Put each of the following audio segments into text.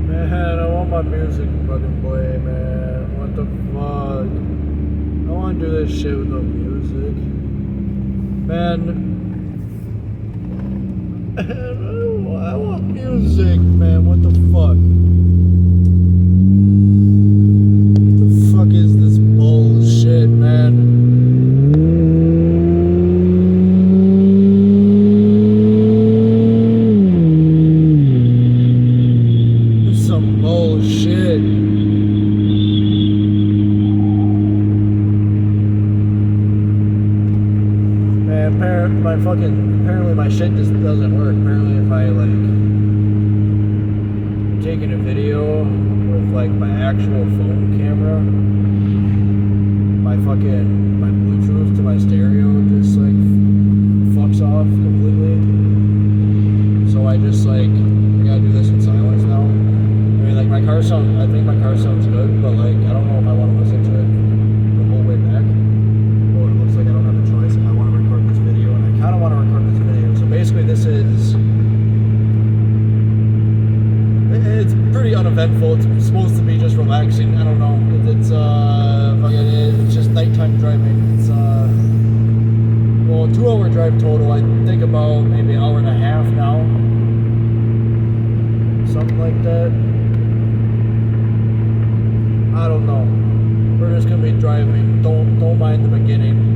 Man, I want my music fucking play, man. What the fuck? I want to do this shit with no music. Man, I want music, man. What the fuck? What the fuck is this bullshit, man? Some bullshit. Man, apparently my shit just doesn't work. Apparently if I like taking a video with like my actual phone camera, my Bluetooth to my stereo just like fucks off completely. So I just like I gotta do this in silence now. Like I think my car sounds good, but like I don't know if I want to listen to it the whole way back. Well, it looks like I don't have a choice if I want to record this video, and I kind of want to record this video. So basically, it's pretty uneventful. It's supposed to be just relaxing. I don't know. It's just nighttime driving. It's well, a 2-hour drive total. I think about maybe an hour and a half now, something like that. I don't know. We're just gonna be driving. Don't mind the beginning.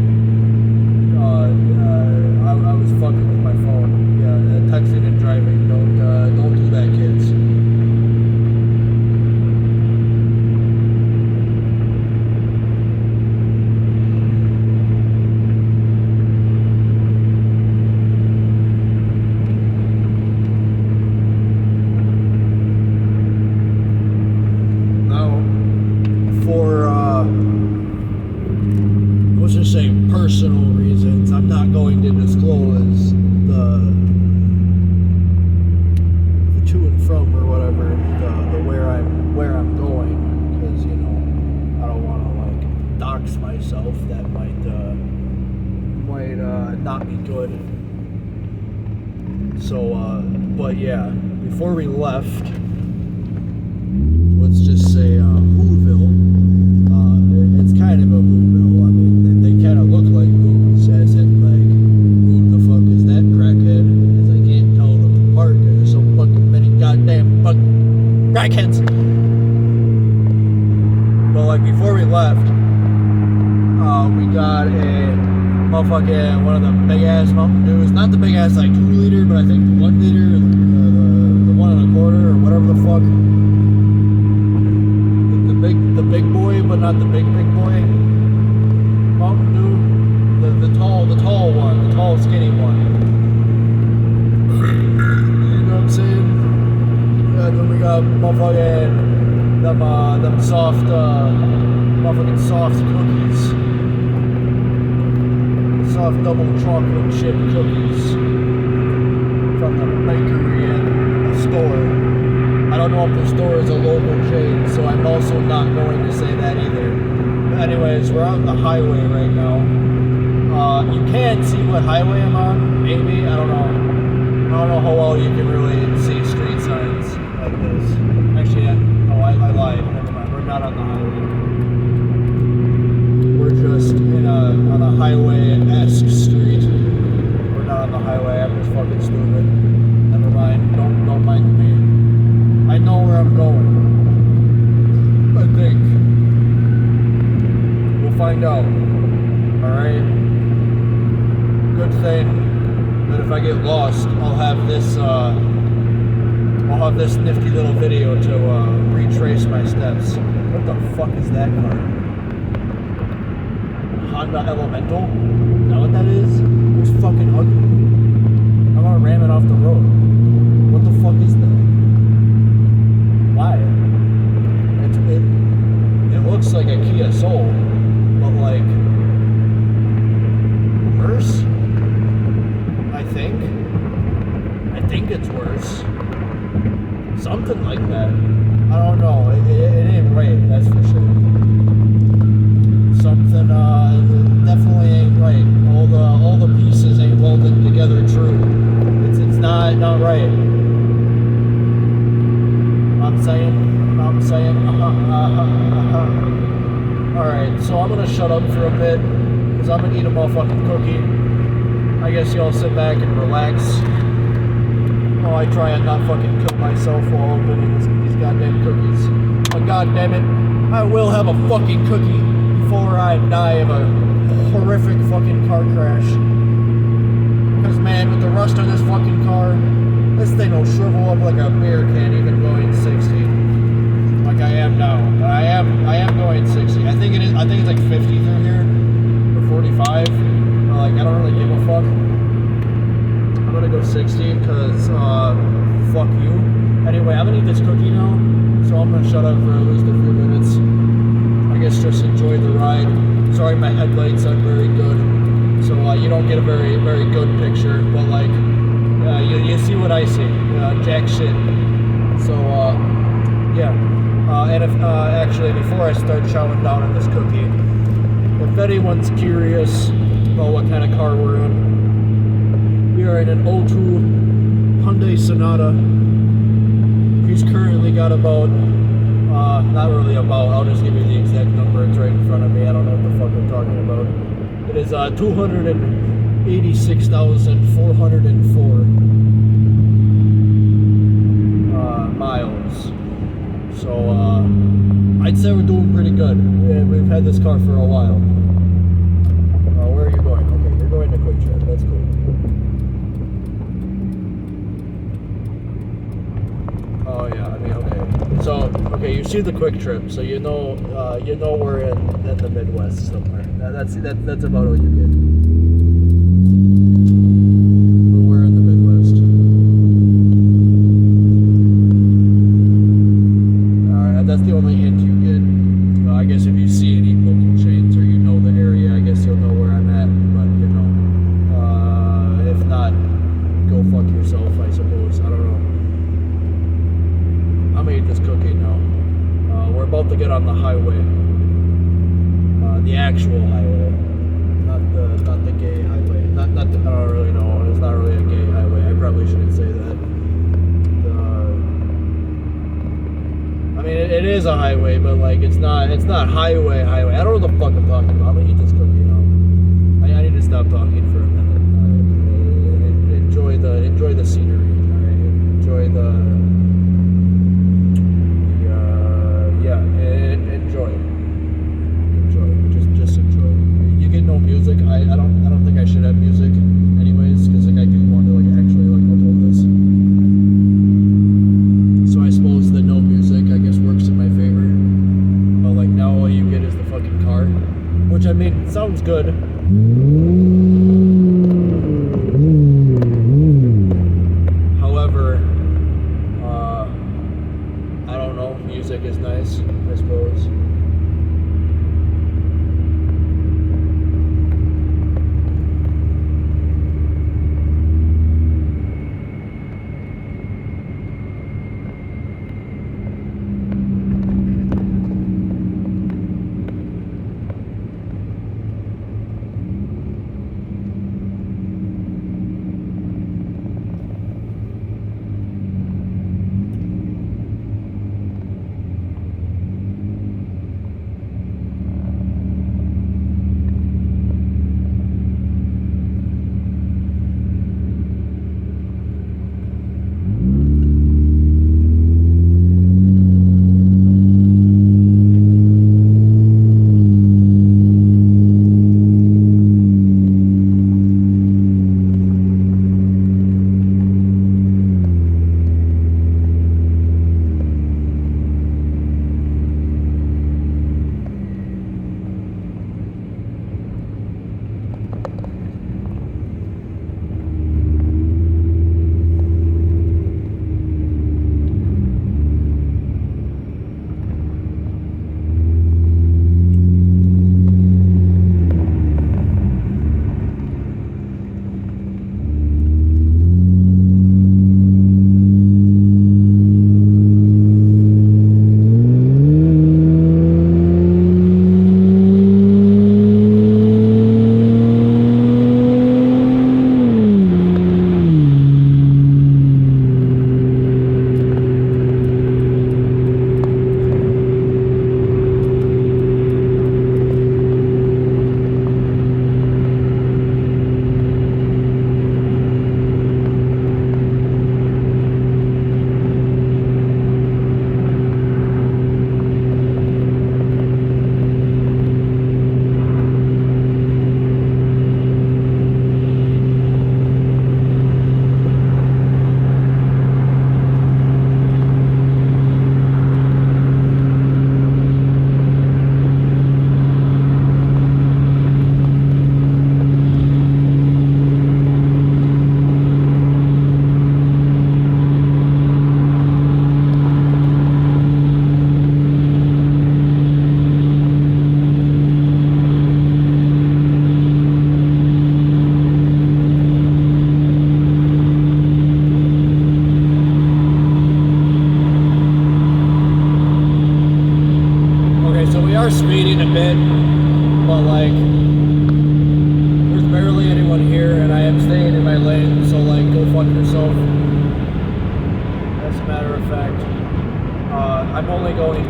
I was fucking with my phone. Yeah, texting and driving. Don't do that, kids. Let's just say personal reasons, I'm not going to disclose the to and from or whatever, the where I'm going, because I don't want to like dox myself. That might not be good. So but yeah, before we left, let's just say Whoville. It's kind of a Whoville. I mean, they kind of look like Who's, as in like, who the fuck is that crackhead? Because I can't tell them apart because there's so fucking many goddamn fucking crackheads. But like before we left, we got a motherfucking one of the big ass Mountain Dews. Not the big ass like 2 liter, but I think the 1 liter, the 1 1/4 or whatever the fuck. The big boy, but not the big boy. Mountain Dew, the tall one, the tall skinny one. You know what I'm saying? Yeah, then we got motherfucking them soft, motherfucking soft cookies, soft double chocolate chip cookies from the bakery and the store. I don't know if the store is a local chain, so I'm also not going to say that either. But anyways, we're on the highway right now. You can't see what highway I'm on, maybe, I don't know. I don't know how well you can really see street signs like this. Actually, I lied, never mind, we're not on the highway. We're just on a highway-esque street. We're not on the highway, I'm just fucking stupid. Never mind, don't mind me. I know where I'm going. I think. We'll find out. Alright? Good thing that if I get lost, I'll have this nifty little video to retrace my steps. What the fuck is that car? Honda Elemental? Is that what that is? It's fucking ugly. I'm gonna ram it off the road. What the fuck is that? Why? It looks like a Kia Soul, but like worse. I think it's worse. Something like that. I don't know. It ain't right. That's for sure. So gonna shut up for a bit because I'm gonna eat a motherfucking cookie. I guess y'all sit back and relax while I try and not fucking kill myself while opening these goddamn cookies. But goddamn it, I will have a fucking cookie before I die of a horrific fucking car crash. Because man, with the rust of this fucking car, this thing will shrivel up like a beer can even going 60. Like I am now. I am going 60. I think it's like 50 through here. Or 45. But like I don't really give a fuck. I'm gonna go 60 because fuck you. Anyway, I'm gonna eat this cookie now. So I'm gonna shut up for at least a few minutes. I guess just enjoy the ride. Sorry my headlights aren't very good. So you don't get a very, very good picture. But like you see what I see. Jack shit. So yeah. And if actually before I start chowing down on this cookie, if anyone's curious about what kind of car we're in, we are in an 02 Hyundai Sonata. He's currently got about, not really about, I'll just give you the exact number, it's right in front of me, I don't know what the fuck I'm talking about. It is 286,404 miles. So, I'd say we're doing pretty good. We've had this car for a while. Where are you going? Okay, you're going to Quick Trip. That's cool. Oh yeah, I mean, okay. So, okay, you see the Quick Trip, so you know we're in the Midwest somewhere. That's about all you get. We're in the Midwest. That's the only hint you get. I guess if you see any local chains or you know the area, I guess you'll know where I'm at. But you know, if not, go fuck yourself, I suppose. I don't know. I'm gonna eat this cookie now. We're about to get on the highway, the actual highway, not the gay highway. Not the, I don't really know. It's not really a gay highway. I probably shouldn't say that. I mean, it is a highway, but like it's not highway. I don't know what the fuck I'm talking about. I'm gonna eat this cookie now. I need to stop talking for a minute. Enjoy the scenery. Enjoy enjoy. Just enjoy. You get no music. I don't think I should have music, anyways, because like I do want to like actually like upload this. So I suppose that no music, I guess, works in my favor. But like now all you get is the fucking car, which I mean sounds good. However, I don't know. Music is nice, I suppose.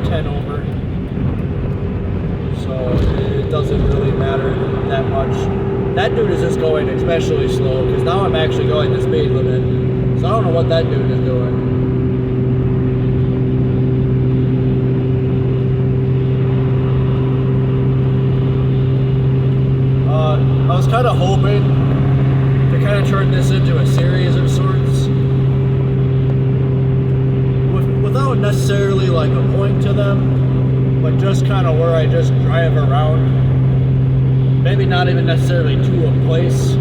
10 over. So it doesn't really matter that much. That dude is just going especially slow, because now I'm actually going the speed limit. So I don't know what that dude is doing. I was kind of hoping to kind of turn this into a series of sorts, without necessarily like a point to them, but just kind of where I just drive around. Maybe not even necessarily to a place or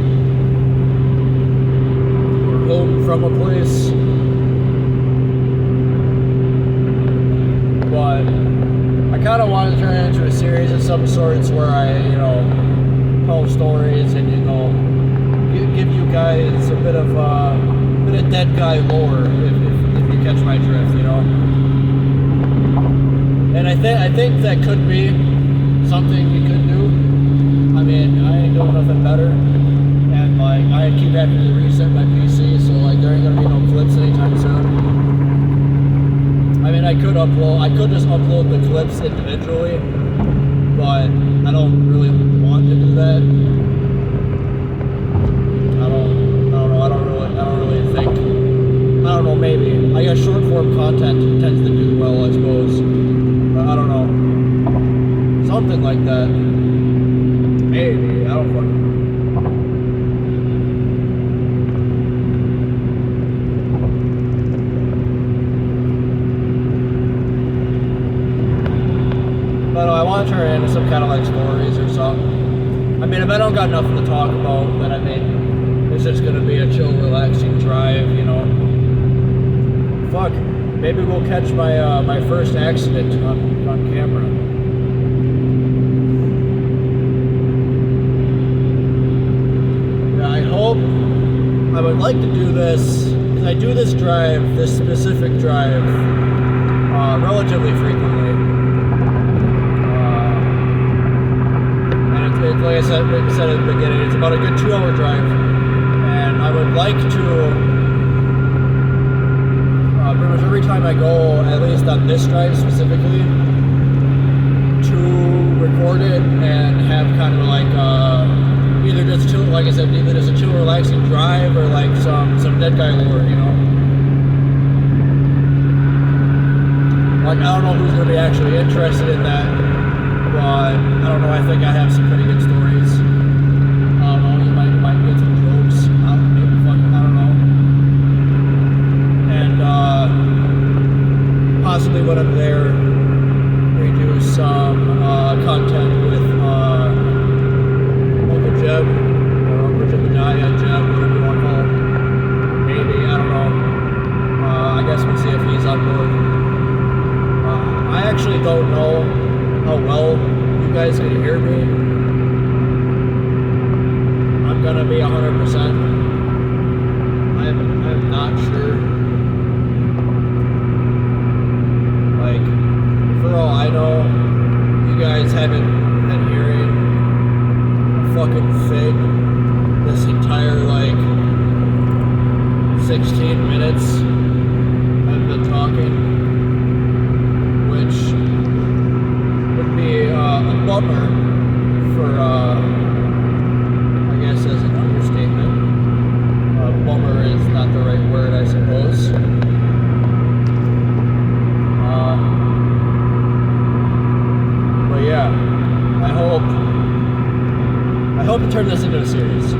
home from a place, but I kind of want to turn it into a series of some sorts where I, tell stories and give you guys a bit of dead guy lore if you catch my drift, And I think that could be something you could do. I mean, I ain't doing nothing better, and like I keep having to reset my PC, so like there ain't gonna be no clips anytime soon. I mean, I could just upload the clips individually, but I don't really want to do that. I don't really think. I don't know, maybe. I guess short form content tends to do well, I suppose. But I don't know. Something like that. Maybe. I don't fucking know. But I want to turn it into some kind of like stories or something. I mean, if I don't got nothing to talk about, then I mean, it's just gonna be a chill, relaxing drive, Fuck, maybe we'll catch my first accident on camera. Yeah, I would like to do this, because I do this specific drive, relatively frequently. Like I said at the beginning, it's about a good 2-hour drive, and I would like to pretty much every time I go, at least on this drive specifically, to record it and have kind of like either just chill, like I said, either just a chill, relaxing drive or like some dead guy lore, Like I don't know who's gonna be actually interested in that. But I don't know, I think I have some pretty good stories. I don't know, you might get some jokes. Maybe fucking, I don't know. And possibly when I'm there, we do some content with Uncle Jeb, or Uncle Jebediah, Jeb, whatever you want to call him. Maybe, I don't know. I guess we'll see if he's on board. I actually don't know how well you guys can hear me. I'm gonna be 100%. I'm not sure. Like, for all I know, you guys haven't been hearing a fucking thing this entire, 16 minutes I've been talking, which would be a bummer for, I guess as an understatement. Bummer is not the right word, I suppose. But yeah, I hope to turn this into a series.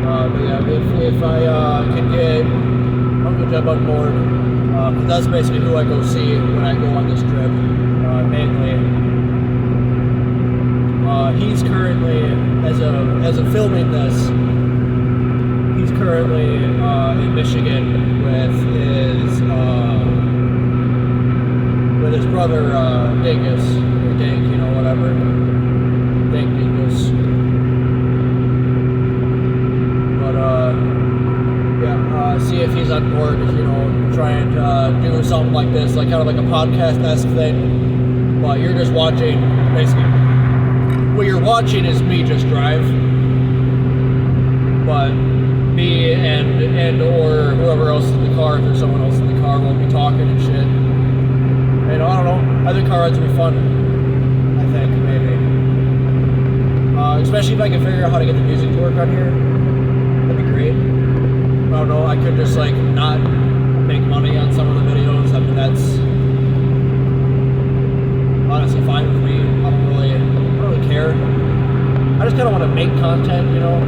But yeah, if I can get Uncle Jeb on board, because that's basically who I go see when I go on this trip, mainly. He's currently, as of filming this, he's currently in Michigan with his brother Dingus, or Dink, whatever. Dink Dingus. But see if he's on board, trying to do something like this, like kind of like a podcast-esque thing. But you're just watching, basically. What you're watching is me just drive, but me and or whoever else is in the car, if there's someone else in the car, won't be talking and shit. I don't know. I think car rides would be fun. I think, maybe. Especially if I can figure out how to get the music to work on here. That'd be great. I don't know. I could just, like, not make money on some of the videos. I mean, that's honestly fine with me. I don't really care. I just kind of want to make content, you know?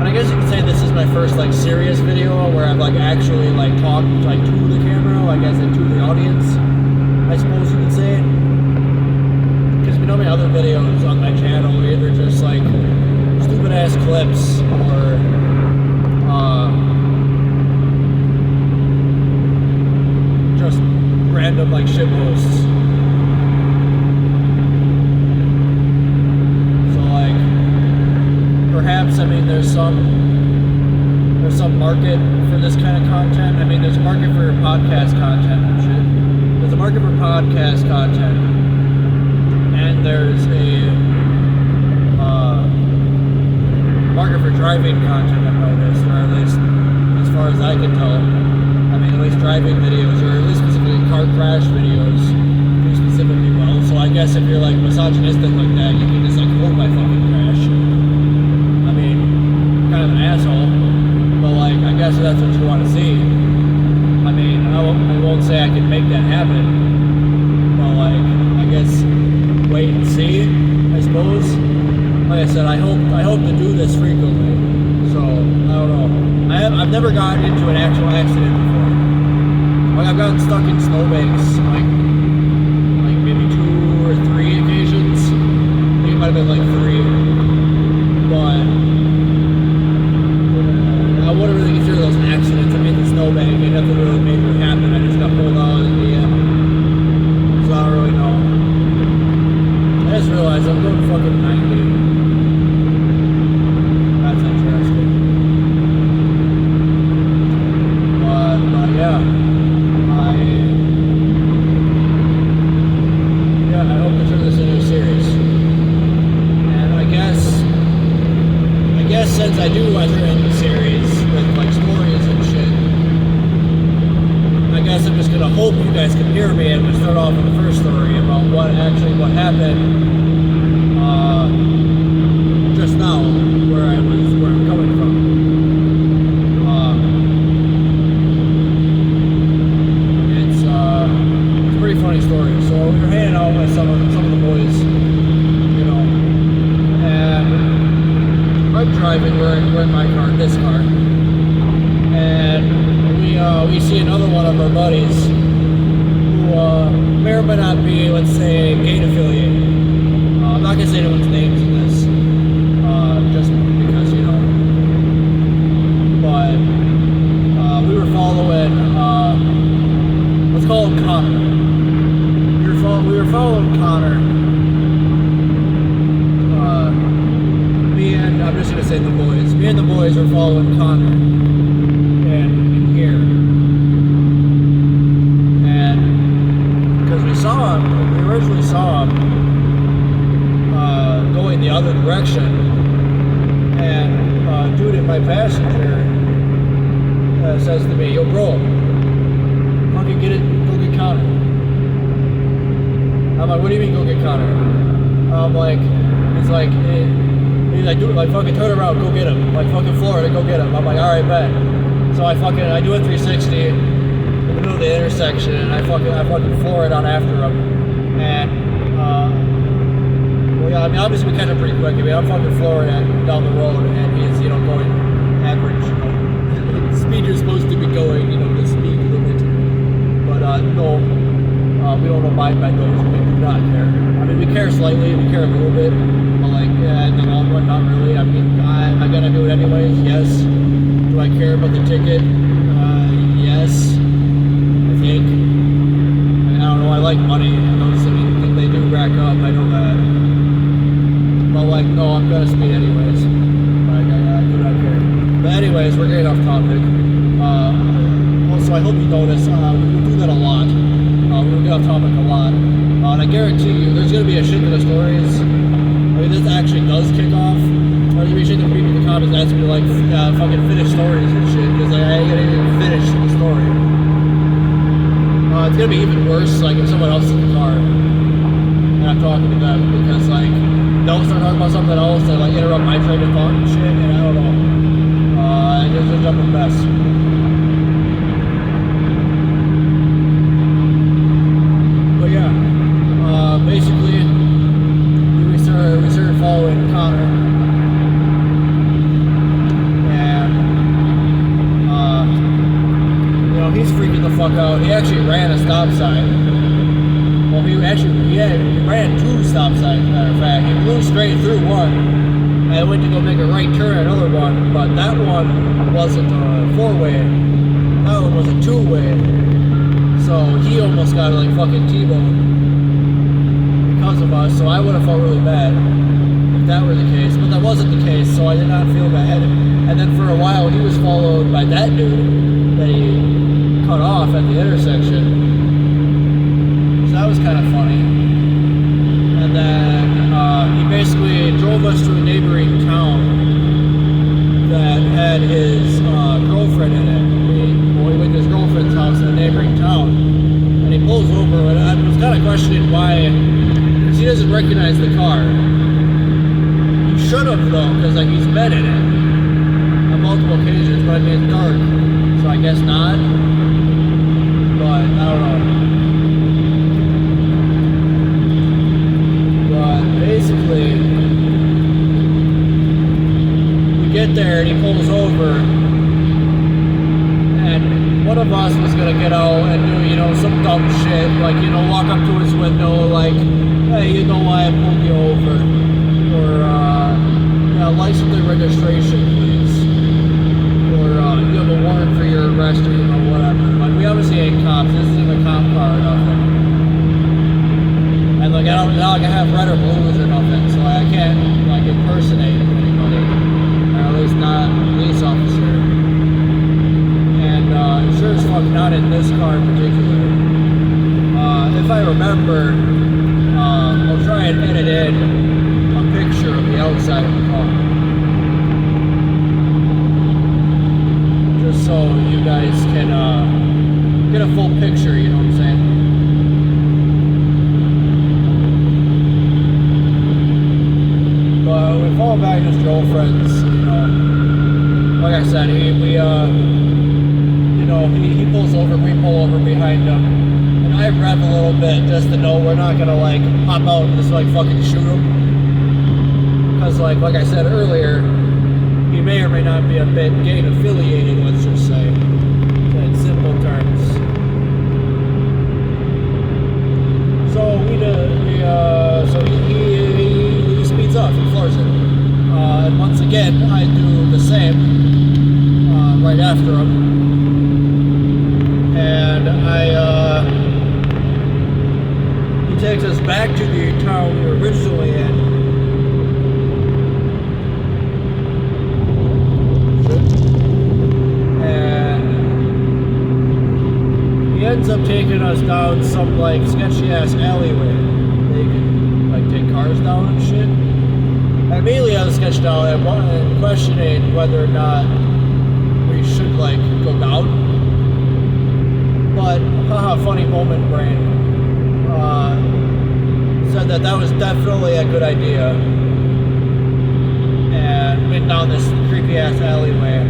And I guess you could say this is my first, like, serious video where I've, like, actually, like, talked, like, to the camera, like, as in to the audience, I suppose you could say. Because you know my other videos on my channel are either just, like, stupid-ass clips or, just random, like, shit posts. Perhaps, I mean, there's some market for this kind of content. I mean, there's a market for podcast content and shit. There's a market for podcast content, and there's a market for driving content, I've noticed, or at least as far as I can tell. I mean, at least driving videos, or at least specifically car crash videos, do specifically well. So I guess if you're like misogynistic like that, you can just like hold my fucking crash. Kind of an asshole, but like I guess that's what you want to see. I mean, I won't say I can make that happen, but like I guess wait and see, I suppose. Like I said, I hope to do this frequently. So I don't know. I've never gotten into an actual accident before. Like I've gotten stuck in snowbanks like maybe 2 or 3 occasions. I think it might have been like 3, but I wouldn't really consider those accidents. I mean, the snowbank, it nothing really major happened. I just got pulled out in the end. So I don't really know. I just realized I'm going fucking 90. That's interesting. But yeah. I hope to turn this into a series. And I guess since I do enter into a series with like stories and shit, I guess I'm just gonna hope you guys can hear me and we'll start off with the first story about what happened just now, where I'm coming from. It's a pretty funny story. So we were hanging out with some of the boys, you know, and I'm driving, we're in my car, this car, and we see another one of our buddies who may or may not be, let's say, gang affiliated. I'm not going to say anyone's names in this, just because, you know, but we were following, let's call him Connor. We were following Connor. I'm just going to say the boys. Me and the boys are following Connor in here. And because we originally saw him going the other direction. And dude in my passenger says to me, "Yo, bro, fucking go get Connor." I'm like, "What do you mean go get Connor?" I'm like, he's like, dude, like, fucking turn around, go get him. Like, fucking Florida, go get him. I'm like, alright, bet. So I do a 360 in the middle of the intersection, and I fucking floor it on after him. And, well, yeah, I mean, obviously we catch up pretty quick. I mean, I'm fucking flooring it down the road, and he's, you know, going average, you know, speed you're supposed to be going, you know, the speed limit. But, no, we don't abide by those. We do not care. I mean, we care slightly, we care a little bit. Like, yeah, in the long run, not really. I mean, am I gonna do it anyways? Yes. Do I care about the ticket? Yes. I think. I mean, I don't know. I like money. They do rack up. I know that. But like, no, I'm gonna speed anyways. Like, I do not care. But anyways, we're getting off topic. Also, I hope you notice we do that a lot. We get off topic a lot. And I guarantee you, there's gonna be a shit ton of stories. I mean, this actually does kick off. Or you should have people in the comments asking me to like fucking finish stories and shit, because I ain't gonna even finish the story. it's gonna be even worse, like, if someone else is in the car and I'm talking to them, because, like, they'll start talking about something else and, like, interrupt my train of thought and shit, and I don't know. It just ends up a mess. But yeah, basically, we started following Connor, and you know, he's freaking the fuck out. He actually ran a stop sign. Well, he ran 2 stop signs, matter of fact. He blew straight through one, and went to go make a right turn at another one, but that one wasn't a 4-way, that one was a 2-way, so he almost got like fucking T-boned because of us, so I would have felt really bad if that were the case, but that wasn't the case, so I did not feel bad. And then for a while, he was followed by that dude that he cut off at the intersection. That was kind of funny. And then he basically drove us to a neighboring town that had his girlfriend in it. He went to his girlfriend's house in a neighboring town, and he pulls over, and I was kind of questioning why, because he doesn't recognize the car. He should have, though, because like he's been in it on multiple occasions, but I mean it's dark, so I guess not. But I don't know. Basically, we get there and he pulls over, and one of us was gonna get out and do, you know, some dumb shit, like, you know, walk up to his window, like, hey, you know why I pulled you over, or yeah, license plate registration, please, or you have a warrant for your arrest, or you know, whatever. Like, we obviously ain't cops. This isn't a cop car or nothing. And like, I don't, not like I have red or blues or nothing, so I can't like impersonate anybody, or at least not a police officer. And sure as fuck not in this car in particular. If I remember, I'll try and edit in a picture of the outside of the car, just so you guys can get a full picture. You know what I'm saying? We fall back to his girlfriend's, you know, like I said, you know, he pulls over, we pull over behind him, and I rev a little bit just to know we're not gonna like hop out and just like fucking shoot him, because like I said earlier, he may or may not be a bit gang affiliated, let's just say, in simple terms. So he speeds up, he floors it. And once again, I do the same right after him. And he takes us back to the town we were originally in. And he ends up taking us down some like sketchy ass alleyway. They can like take cars down and shit. And immediately I was sketched out and questioning whether or not we should like go down. But haha, funny moment brain said that was definitely a good idea. And went down this creepy ass alleyway.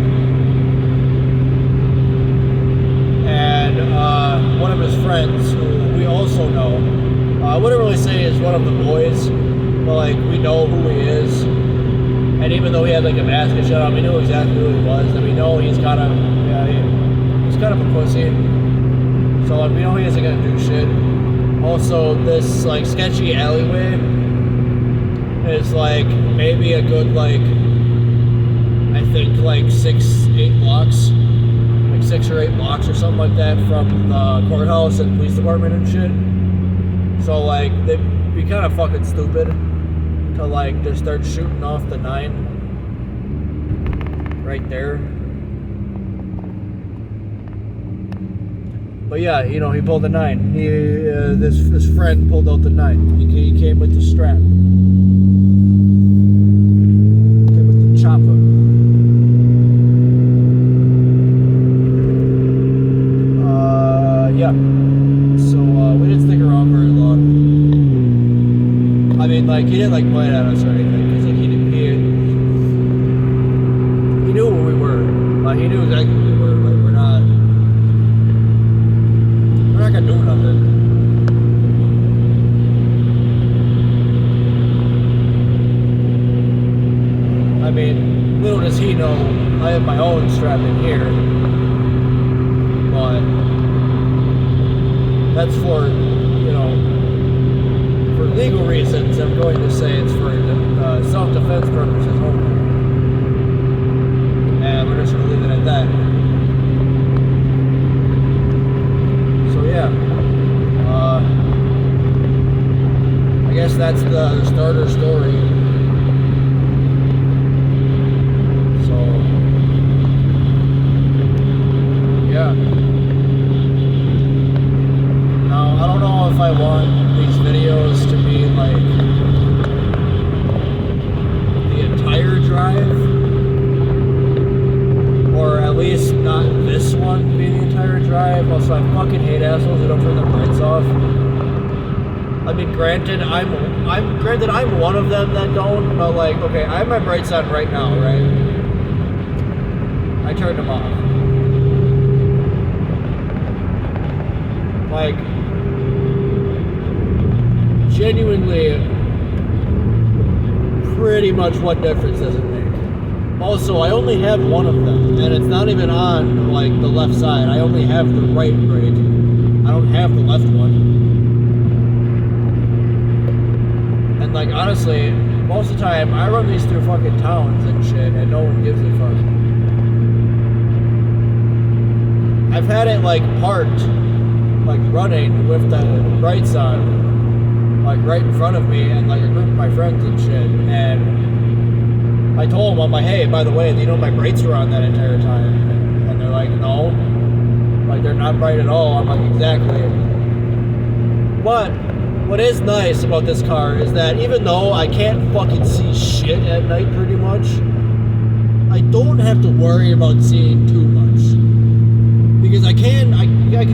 And one of his friends, who we also know, I wouldn't really say is one of the boys, but like we know who he is. And even though he had like a mask and shit on, we knew exactly who he was, and we know he's kind of, he's kind of a pussy. So like, we know he isn't gonna do shit. Also, this like sketchy alleyway is like maybe a good like, I think like 6-8 blocks, like 6 or 8 blocks or something like that from the courthouse and police department and shit. So like, they'd be kind of fucking stupid to like just start shooting off the 9 right there. But yeah, you know, he pulled the 9. He this friend pulled out the 9. He came with the strap. Came with the chopper. Yeah. didn't like point at us or anything because like he knew where we were. Like he knew exactly where we were. Like we're not gonna do nothing. I mean, little does he know, I have my own strap in here, but that's for, you know, for legal reasons. I'm going to say it's for self-defense purposes only, and we're just going to leave it at that. So yeah, I guess that's the starter story. Now, I don't know if I want these videos to be like the entire drive, or at least not this one be the entire drive. Also, I fucking hate assholes who don't turn their lights off. I mean, granted, I'm one of them that don't, but like, okay, I have my brights on right now, right? I turned them off. Like, genuinely, pretty much what difference does it make? Also, I only have one of them, and it's not even on, like, the left side. I only have the right brake. I don't have the left one. And, like, honestly, most of the time, I run these through fucking towns and shit, and no one gives a fuck. I've had it, like, parked, like running with the brights on, like right in front of me, and like a group of my friends and shit. And I told them, I'm like, hey, by the way, you know my brights were on that entire time? And they're like, no, like they're not bright at all. I'm like, exactly. But what is nice about this car is that even though I can't fucking see shit at night pretty much, I don't have to worry about seeing too much. Because I can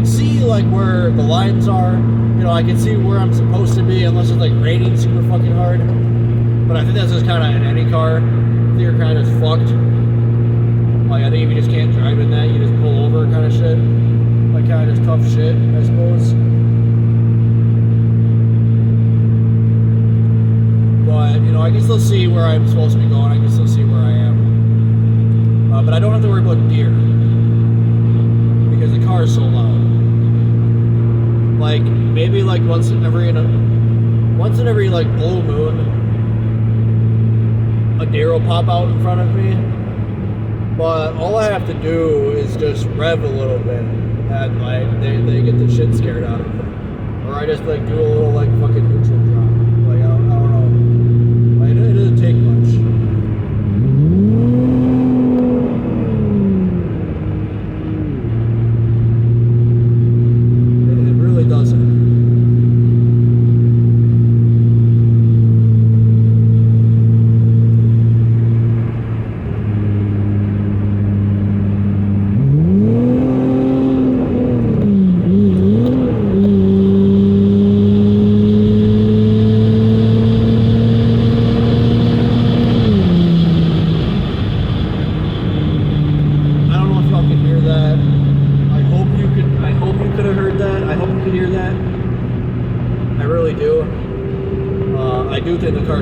see like where the lines are, you know, I can see where I'm supposed to be unless it's like raining super fucking hard. But I think that's just kind of in any car. You're kind of fucked. Like I think if you just can't drive in that, you just pull over kind of shit. Like kind of just tough shit, I suppose. But, you know, I can still see where I'm supposed to be going. I can still see where I am. But I don't have to worry about deer. Because the car is so loud. Like maybe like once in every like full moon, a deer will pop out in front of me. But all I have to do is just rev a little bit, and like they get the shit scared out of me. Or I just like do a little like fucking neutral drop. Like I don't know. Like it doesn't take much.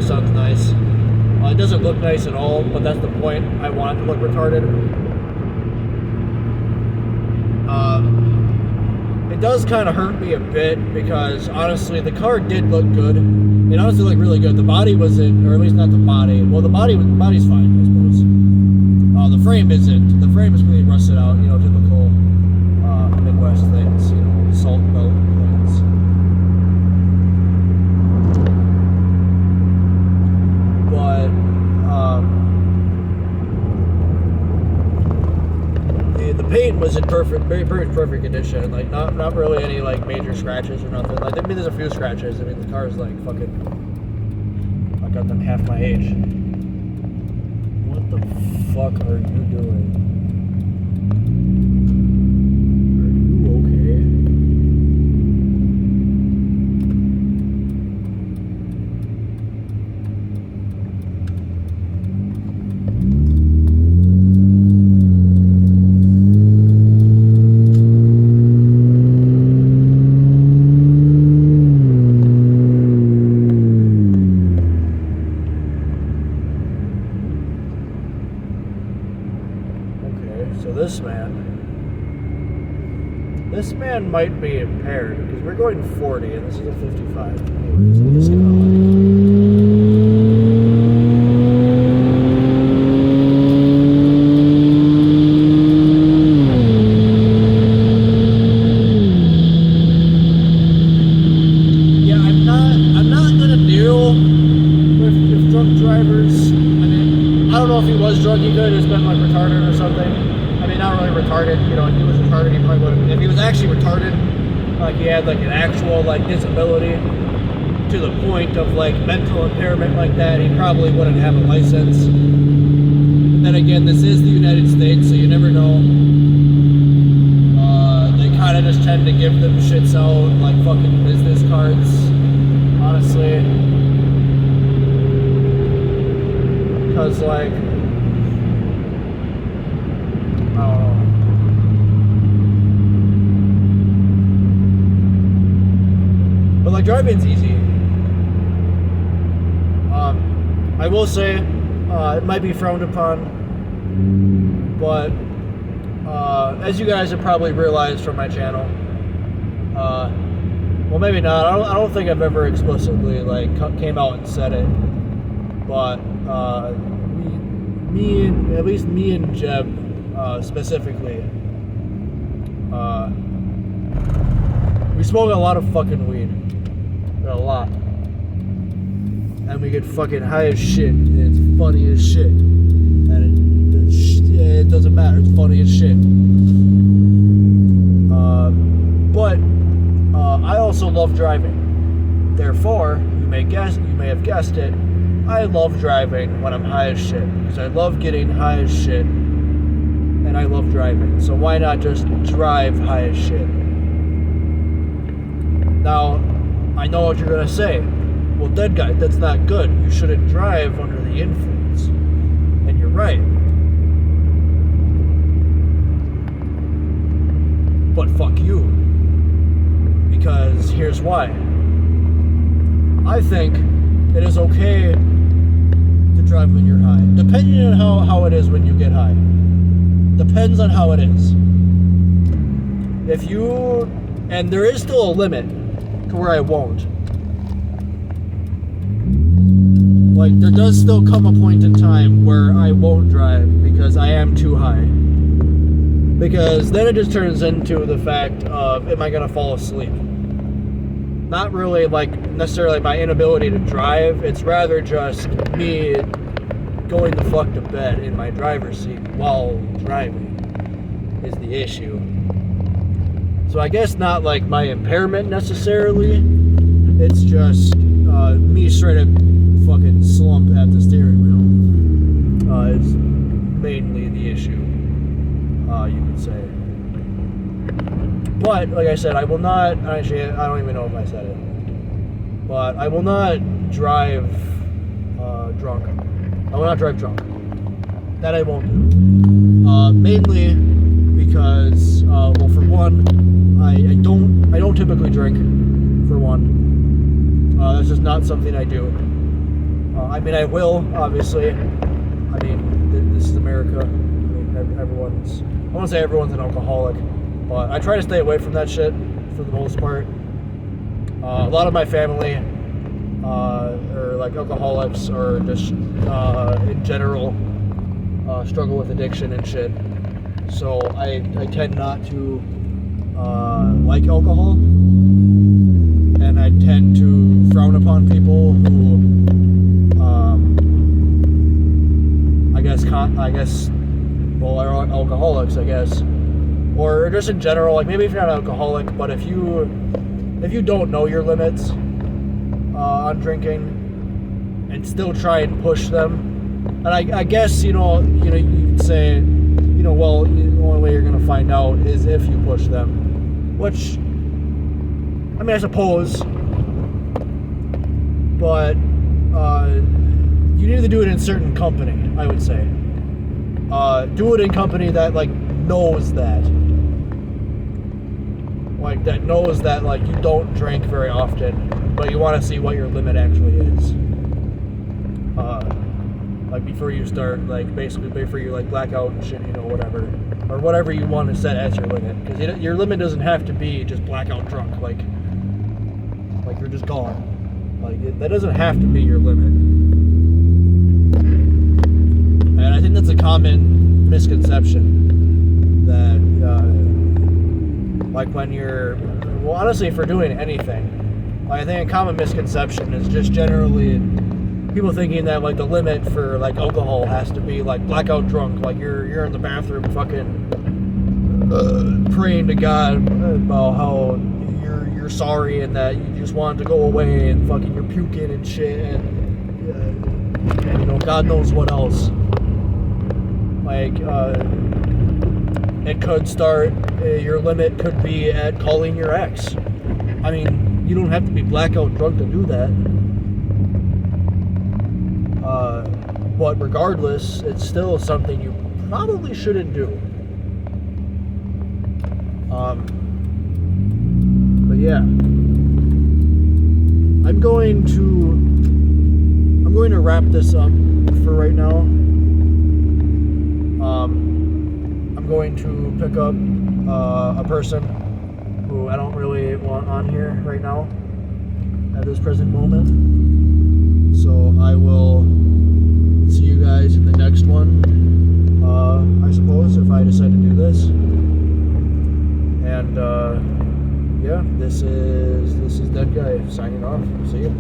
Sounds nice. It doesn't look nice at all, but that's the point. I want it to look retarded. It does kind of hurt me a bit because honestly, the car did look good. It honestly looked really good. The body wasn't, or at least not the body. Well, the body's fine, I suppose. The frame isn't. The frame is really rusted out. You know, typical Midwest things. You know, salt belt things. But the paint was in perfect condition. Like not really any like major scratches or nothing. Like I mean, there's a few scratches. I mean, the car is like fucking. I got them half my age. What the fuck are you doing? Are you okay? this man. This man might be impaired because we're going 40 and this is a 55. Anyways, I'm just gonna I'm not gonna deal with drunk drivers. I mean, I don't know if he was drunk, he could have just been like retarded or something. I mean, not really retarded, you know, if he was retarded, he probably would have, if he was actually retarded, like he had like an actual like disability to the point of like mental impairment like that, he probably wouldn't have a license. But then again, this is the United States, so you never know. They kind of just tend to give them shits out like fucking business cards, honestly. Because like, I don't know. But like driving's easy. I will say it might be frowned upon, but as you guys have probably realized from my channel, well maybe not. I don't think I've ever explicitly like came out and said it, but at least me and Jeb specifically, we smoke a lot of fucking weed. A lot. And we get fucking high as shit. And it's funny as shit. And it doesn't matter. It's funny as shit. But I also love driving. Therefore, you may have guessed it, I love driving when I'm high as shit. Because I love getting high as shit. And I love driving. So why not just drive high as shit? Now, I know what you're gonna say. Well, dead guy, that's not good. You shouldn't drive under the influence. And you're right. But fuck you. Because here's why. I think it is okay to drive when you're high. Depending on how it is when you get high. Depends on how it is. If you... And there is still a limit to where I won't. Like, there does still come a point in time where I won't drive because I am too high. Because then it just turns into the fact of, am I going to fall asleep? Not really, like, necessarily my inability to drive. It's rather just me going the fuck to bed in my driver's seat while driving is the issue. So I guess not, like, my impairment necessarily. It's just me straight up fucking slump at the steering wheel is mainly the issue, you could say. But like I said, I will not actually, I don't even know if I said it, but I will not drive drunk. I will not drive drunk. That I won't do. Mainly because well, for one, I don't typically drink, for one. That's just not something I do. I mean, I will, obviously. I mean, this is America. I mean, everyone's... I won't say everyone's an alcoholic, but I try to stay away from that shit for the most part. A lot of my family are like alcoholics or just in general struggle with addiction and shit. So I tend not to like alcohol, and I tend to frown upon people who I guess, well, are alcoholics, I guess, or just in general, like maybe if you're not an alcoholic, but if you don't know your limits on drinking and still try and push them, and I guess you could say, well, the only way you're gonna find out is if you push them, which, I mean, I suppose, but you need to do it in certain company, I would say. Do it in company that, like, knows that. Like, that knows that, like, you don't drink very often, but you want to see what your limit actually is. Like, before you start, like, basically, before you, like, black out and shit, whatever. or whatever you want to set as your limit, because your limit doesn't have to be just blackout drunk, like you're just gone. That doesn't have to be your limit. And I think that's a common misconception that, when you're, well, honestly, for doing anything, I think a common misconception is just generally people thinking that the limit for alcohol has to be blackout drunk, you're in the bathroom fucking praying to God about how you're sorry and that you just want it to go away and fucking you're puking and shit and God knows what else. It could start, your limit could be at calling your ex. I mean, you don't have to be blackout drunk to do that. But regardless, it's still something you probably shouldn't do. But yeah, I'm going to wrap this up for right now. I'm going to pick up a person who I don't really want on here right now at this present moment. So I will see you guys in the next one, I suppose, if I decide to do this. And yeah, this is DEADGUY signing off. See ya.